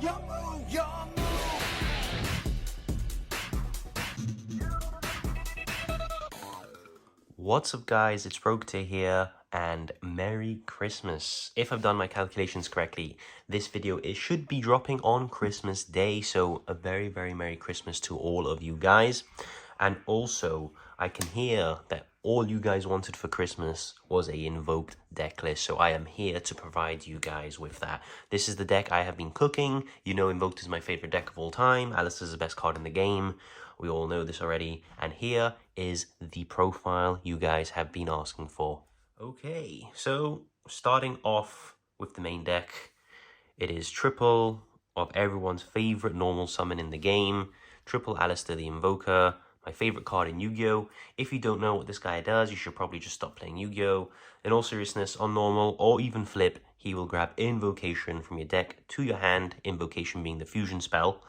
Your move, your move. What's up guys, it's Rogue here and Merry Christmas. If I've done my calculations correctly, this video should be dropping on Christmas Day, so a very Merry Christmas to all of you guys. And also, I can hear that all you guys wanted for Christmas was a Invoked deck list, so I am here to provide you guys with that. This is the deck I have been cooking. You know Invoked is my favorite deck of all time. Alice is the best card in the game. We all know this already. And here is the profile you guys have been asking for. Okay, so starting off with the main deck, it is triple of everyone's favorite normal summon in the game. Triple Alistair the Invoker, my favorite card in Yu-Gi-Oh! If you don't know what this guy does, you should probably just stop playing Yu-Gi-Oh! In all seriousness, on normal or even flip, he will grab Invocation from your deck to your hand, Invocation being the fusion spell.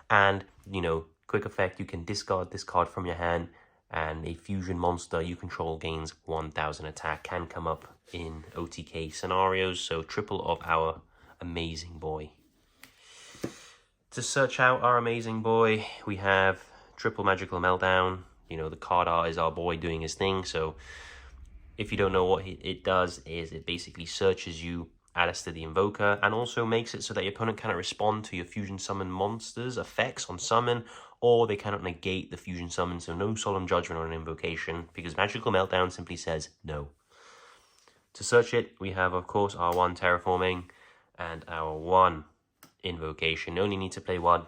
And, you know, quick effect, you can discard this card from your hand and a fusion monster you control gains 1000 attack, can come up in OTK scenarios. So triple of our amazing boy. To search out our amazing boy, we have triple Magical Meltdown. You know, the card art is our boy doing his thing. So if you don't know what it does, is it basically searches you Alistair the Invoker, and also makes it so that your opponent cannot respond to your fusion summon monsters' effects on summon, or they cannot negate the fusion summon, so no Solemn Judgment on an Invocation, because Magical Meltdown simply says no. To search it, we have, of course, our one Terraforming and our one Invocation. You only need to play one.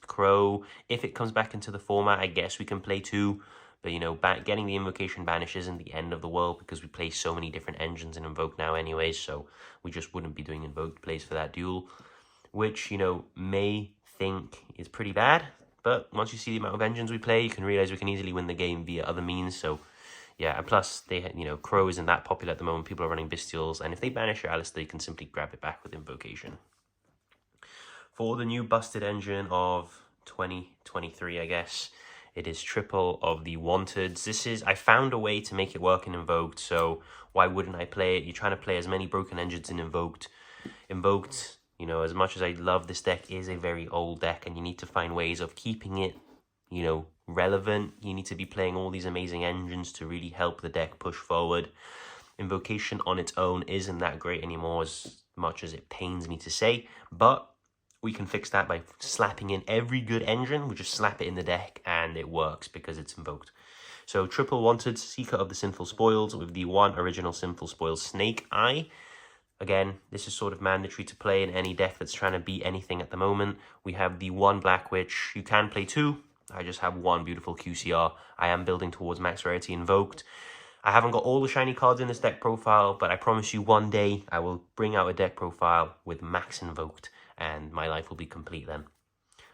Crow, if it comes back into the format, I guess we can play two. But, you know, getting the Invocation Banish isn't the end of the world because we play so many different engines in Invoke now anyways, so we just wouldn't be doing Invoked plays for that duel, which, you know, may think is pretty bad, but once you see the amount of engines we play, you can realize we can easily win the game via other means. So, yeah, and plus, you know, Crow isn't that popular at the moment. People are running Bestials, and if they banish your Alistair, you can simply grab it back with Invocation. For the new busted engine of 2023, I guess, it is triple of the Wanteds. I found a way to make it work in Invoked, so why wouldn't I play it? You're trying to play as many broken engines in Invoked. Invoked, you know, as much as I love this deck, is a very old deck, and you need to find ways of keeping it, you know, relevant. You need to be playing all these amazing engines to really help the deck push forward. Invocation on its own isn't that great anymore, as much as it pains me to say, but we can fix that by slapping in every good engine. We just slap it in the deck and it works because it's Invoked. So triple Wanted, Seeker of the Sinful Spoils with the one original Sinful Spoils Snake Eye. Again, this is sort of mandatory to play in any deck that's trying to beat anything at the moment. We have the one Black Witch. You can play two. I just have one beautiful QCR. I am building towards max rarity Invoked. I haven't got all the shiny cards in this deck profile, but I promise you one day I will bring out a deck profile with max Invoked, and my life will be complete then.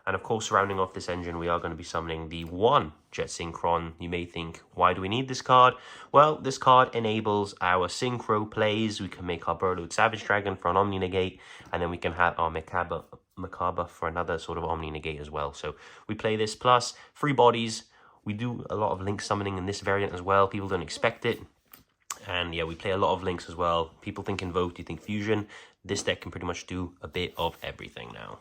And of course, surrounding off this engine, we are going to be summoning the one Jet Synchron. You may think, why do we need this card? Well, this card enables our Synchro plays. We can make our Burrowed Savage Dragon for an Omni Negate, and then we can have our Macabre for another sort of Omni Negate as well. So we play this plus 3 bodies. We do a lot of link summoning in this variant as well. People don't expect it. And yeah, we play a lot of links as well. People think Invoked, you think Fusion. This deck can pretty much do a bit of everything now.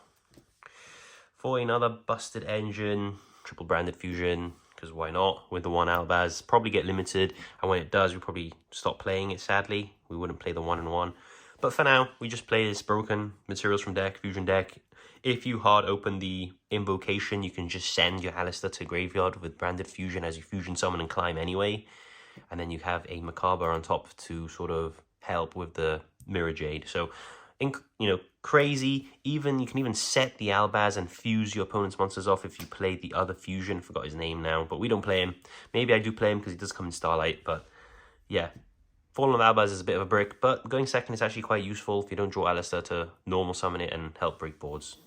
For another busted engine, triple branded Fusion, because why not? With the one Albaz, probably get limited. And when it does, we probably stop playing it, sadly. We wouldn't play the 1-in-1. But for now, we just play this broken materials from deck, Fusion deck. If you hard open the Invocation, you can just send your Alistair to graveyard with branded Fusion as you Fusion summon and climb anyway. And then you have a Macabre on top to sort of help with the Mirror Jade. So, you know, crazy. You can even set the Albaz and fuse your opponent's monsters off if you play the other Fusion. Forgot his name now, but we don't play him. Maybe I do play him because he does come in Starlight, but yeah. Fallen of Albaz is a bit of a brick, but going second is actually quite useful if you don't draw Alistair to normal summon it and help break boards.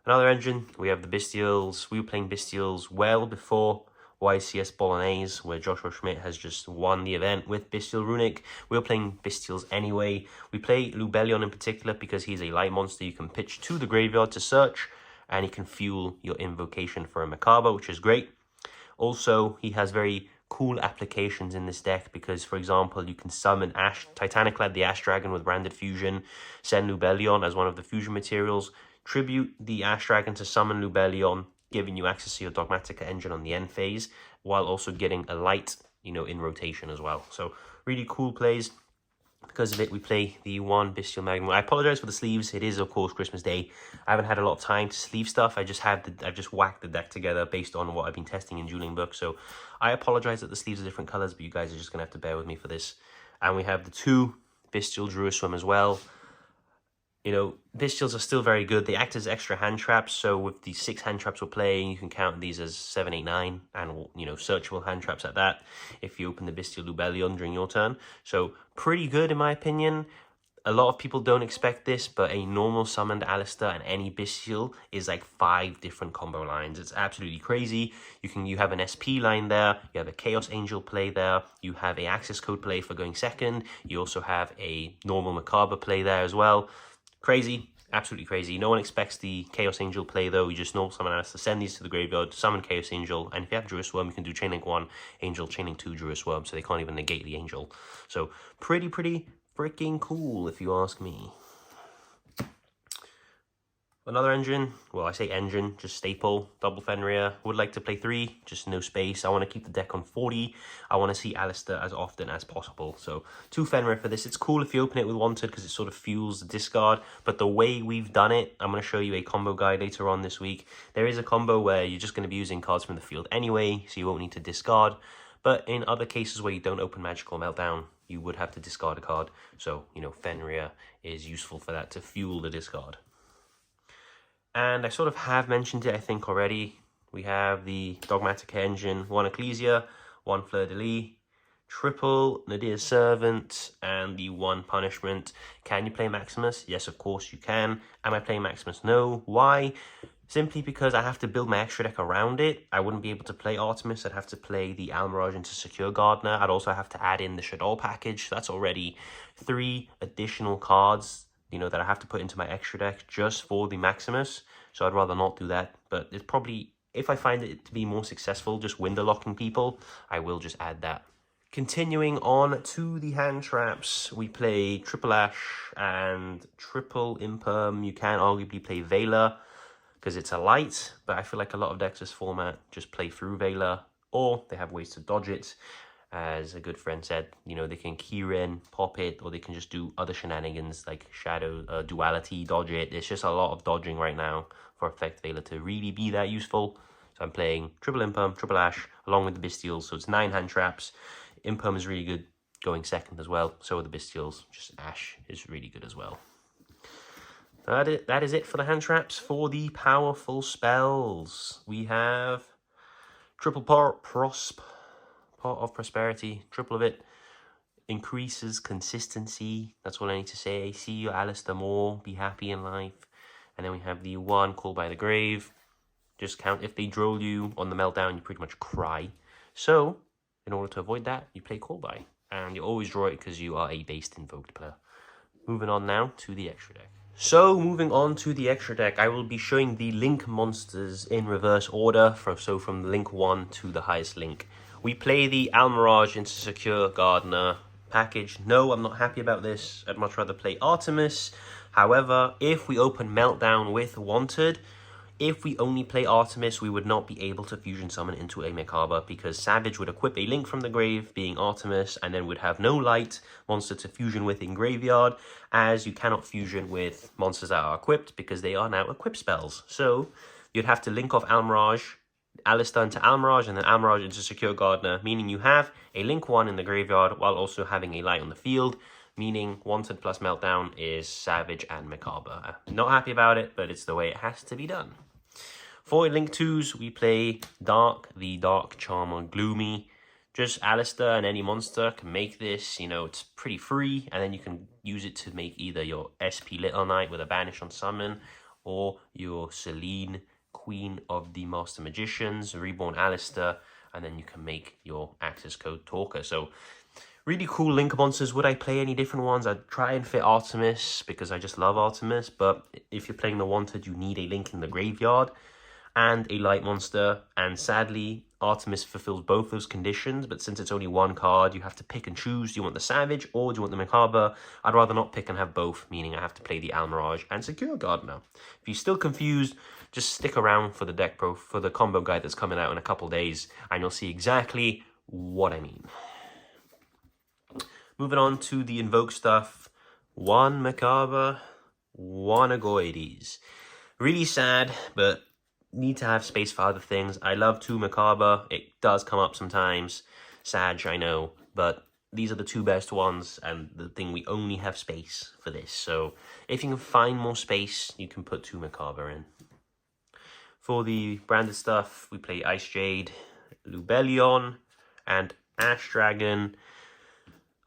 Another engine, we have the Bestials. We were playing Bestials well before YCS Bolognese, where Joshua Schmidt has just won the event with Bestial Runic. We were playing Bestials anyway. We play Lubellion in particular because he's a light monster you can pitch to the graveyard to search, and he can fuel your Invocation for a Macabre, which is great. Also, he has very cool applications in this deck because, for example, you can summon Titanic Lad, the Ash Dragon with Branded Fusion, send Lubellion as one of the fusion materials, tribute the Ash Dragon to summon Lubellion, giving you access to your Dogmatica engine on the end phase, while also getting a light, in rotation as well. So really cool plays. Because of it, we play the one Bestial Magnum. I apologize for the sleeves. It is, of course, Christmas Day. I haven't had a lot of time to sleeve stuff. I've just whacked the deck together based on what I've been testing in Dueling Book. So I apologize that the sleeves are different colors, but you guys are just going to have to bear with me for this. And we have the two Bestial Druiswim as well. Bestials are still very good. They act as extra hand traps. So with the 6 hand traps we're playing, you can count these as 7, 8, 9, and searchable hand traps at that if you open the Bestial Lubellion during your turn. So pretty good in my opinion. A lot of people don't expect this, but a normal summoned Alistair and any Bestial is like 5 different combo lines. It's absolutely crazy. You have an SP line there, you have a Chaos Angel play there, you have a Access Code play for going second, you also have a normal Macabre play there as well. Crazy, absolutely crazy. No one expects the Chaos Angel play though. You just know someone has to send these to the graveyard, summon Chaos Angel, and if you have Druiswurm, you can do Chainlink 1, Angel, Chainlink 2, Druiswurm, so they can't even negate the Angel. So pretty freaking cool if you ask me. Another engine, well, I say engine, just staple, double Fenrir. Would like to play 3, just no space. I want to keep the deck on 40. I want to see Alistair as often as possible. So 2 Fenrir for this. It's cool if you open it with Wanted because it sort of fuels the discard. But the way we've done it, I'm going to show you a combo guide later on this week. There is a combo where you're just going to be using cards from the field anyway, so you won't need to discard. But in other cases where you don't open Magical Meltdown, you would have to discard a card. So, Fenrir is useful for that to fuel the discard. And I sort of have mentioned it, I think, already. We have the Dogmatica engine, 1 Ecclesia, 1 Fleur-de-Lis, triple Nadir's Servant, and the 1 Punishment. Can you play Maximus? Yes, of course you can. Am I playing Maximus? No. Why? Simply because I have to build my extra deck around it. I wouldn't be able to play Artemis. I'd have to play the Almirage into Secure Gardener. I'd also have to add in the Shaddoll package. That's already 3 additional cards that I have to put into my extra deck just for the Maximus. So I'd rather not do that. But it's probably, if I find it to be more successful just window locking people, I will just add that. Continuing on to the hand traps, we play Triple Ash and Triple Imperm. You can arguably play Veiler because it's a light, but I feel like a lot of decks this format just play through Veiler, or they have ways to dodge it. As a good friend said, they can keyrin, pop it, or they can just do other shenanigans like Shadow, Duality, dodge it. It's just a lot of dodging right now for Effect Veiler to really be that useful. So I'm playing Triple Imperm, Triple Ash, along with the Bestials. So it's 9 hand traps. Imperm is really good going second as well. So are the Bestials. Just Ash is really good as well. That is it for the hand traps. For the powerful spells, we have Triple Pot of Prosperity, triple of it, increases consistency. That's all I need to say. See you, Alistair Moore. Be happy in life. And then we have the 1 Call by the Grave. Just count if they droll you on the Meltdown, you pretty much cry. So, in order to avoid that, you play Call by. And you always draw it because you are a based Invoked player. Moving on now to the extra deck. So, moving on to the extra deck, I will be showing the link monsters in reverse order. So from link 1 to the highest link. We play the Almirage into Secure Gardener package. No, I'm not happy about this. I'd much rather play Artemis. However, if we open Meltdown with Wanted, if we only play Artemis, we would not be able to fusion summon into a Macabre because Savage would equip a link from the grave, being Artemis, and then would have no light monster to fusion with in graveyard, as you cannot fusion with monsters that are equipped because they are now equipped spells. So you'd have to link off Almirage, Alistair into Almirage, and then Almirage into Secure Gardener, meaning you have a link 1 in the graveyard while also having a light on the field, meaning Wanted plus Meltdown is Savage and Macabre. Not happy about it, but it's the way it has to be done. For link 2s, we play Dark, the Dark Charmer Gloomy. Just Alistair and any monster can make this, it's pretty free, and then you can use it to make either your SP Little Knight with a banish on summon, or your Selene, Queen of the Master Magicians, Reborn Alistair, and then you can make your access code Talker. So really cool link monsters. Would I play any different ones? I'd try and fit Artemis because I just love Artemis, but if you're playing the Wanted, you need a link in the graveyard and a light monster, and sadly Artemis fulfills both those conditions, but since it's only one card, you have to pick and choose. Do you want the Savage or do you want the Macabre? I'd rather not pick and have both, meaning I have to play the Almirage and secure Gardener. If you're still confused, just stick around for the combo guide that's coming out in a couple days, and you'll see exactly what I mean. Moving on to the Invoked stuff. 1 Macabre, 1 Agoides. Really sad, but need to have space for other things. I love 2 Macabre. It does come up sometimes. Sag, I know, but these are the 2 best ones, and the thing, we only have space for this. So if you can find more space, you can put 2 Macabre in. For the branded stuff, we play Ice Jade, Lubellion, and Ash Dragon.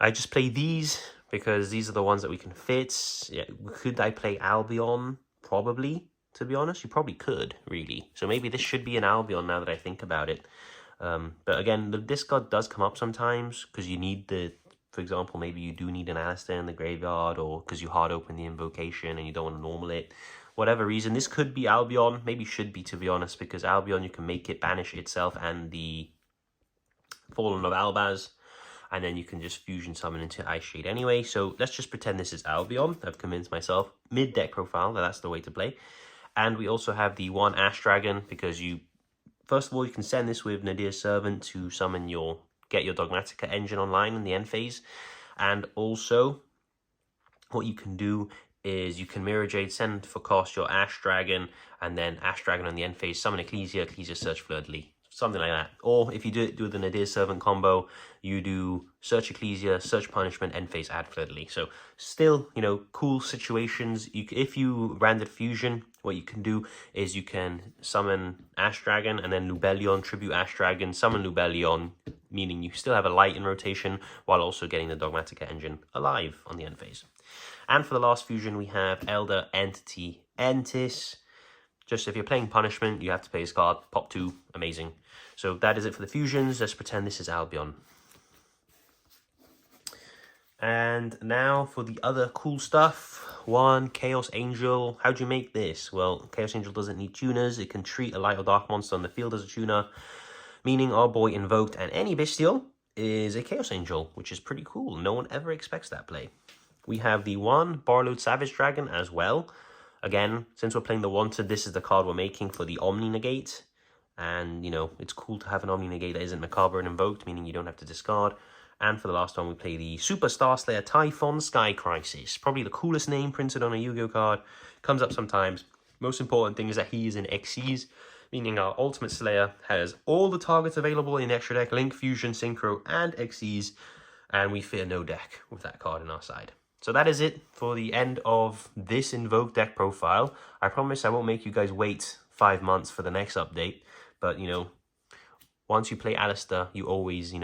I just play these because these are the ones that we can fit. Yeah, could I play Albion? Probably, to be honest. You probably could, really. So maybe this should be an Albion now that I think about it. But again, the discard does come up sometimes because you need for example, maybe you do need an Alistair in the graveyard, or because you hard open the invocation and you don't want to normal it. Whatever reason, this could be Albion. Maybe should be, to be honest, because Albion, you can make it banish itself and the Fallen of Albaz, and then you can just fusion summon into Ice Shade anyway. So let's just pretend this is Albion. I've convinced myself. Mid-deck profile, that's the way to play. And we also have the 1 Ash Dragon, because first of all, you can send this with Nadir's Servant to summon get your Dogmatica engine online in the end phase. And also, what you can do is you can Mirror Jade, send for cost your Ash Dragon, and then Ash Dragon on the end phase, summon Ecclesia, Search Fleur-de-Lis. Something like that. Or if you do the Nadir Servant combo, you do Search Ecclesia, Search Punishment, end phase, add Fleur-de-Lis. So still, cool situations. If you branded Fusion, what you can do is you can summon Ash Dragon and then Lubellion, tribute Ash Dragon, summon Lubellion, meaning you still have a light in rotation while also getting the Dogmatica engine alive on the end phase. And for the last fusion, we have Elder Entity Entis. Just if you're playing Punishment, you have to play his card, pop 2, amazing. So that is it for the fusions. Let's pretend this is Albion. And now for the other cool stuff. 1 Chaos Angel. How do you make this? Well, Chaos Angel doesn't need tuners. It can treat a light or dark monster on the field as a tuner, meaning our boy Invoked and any Bestial is a Chaos Angel, which is pretty cool. No one ever expects that play. We have the 1 Barload Savage Dragon as well. Again, since we're playing the Wanted, this is the card we're making for the Omni Negate. And, it's cool to have an Omni Negate that isn't Macabre and Invoked, meaning you don't have to discard. And for the last one, we play the Super Star Slayer Typhon Sky Crisis. Probably the coolest name printed on a Yu-Gi-Oh card. Comes up sometimes. Most important thing is that he is in Xyz, meaning our Ultimate Slayer has all the targets available in extra deck, Link, Fusion, Synchro, and Xyz. And we fear no deck with that card on our side. So that is it for the end of this Invoked deck profile. I promise I won't make you guys wait 5 months for the next update. But, once you play Alistair, you always,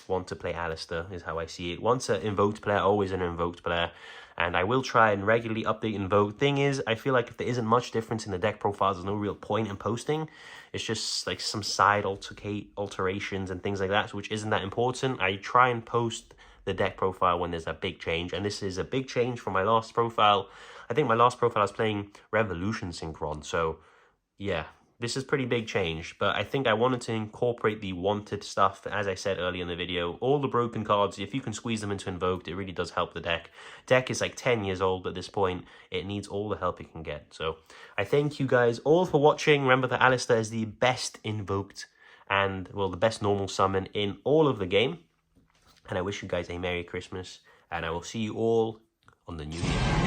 want to play Alistair, is how I see it. Once an Invoked player, always an Invoked player. And I will try and regularly update Invoked. Thing is, I feel like if there isn't much difference in the deck profiles, there's no real point in posting. It's just like some side alterations and things like that, which isn't that important. I try and post the deck profile when there's a big change, and this is a big change from my last profile. I think my last profile I was playing Revolution Synchron, so yeah, this is pretty big change, but I think I wanted to incorporate the Wanted stuff, as I said earlier in the video. All the broken cards, if you can squeeze them into Invoked, it really does help the deck. Deck is like 10 years old at this point. It needs all the help it can get. So I thank you guys all for watching. Remember that Alistair is the best Invoked and, well, the best normal summon in all of the game. And I wish you guys a Merry Christmas, and I will see you all on the new year.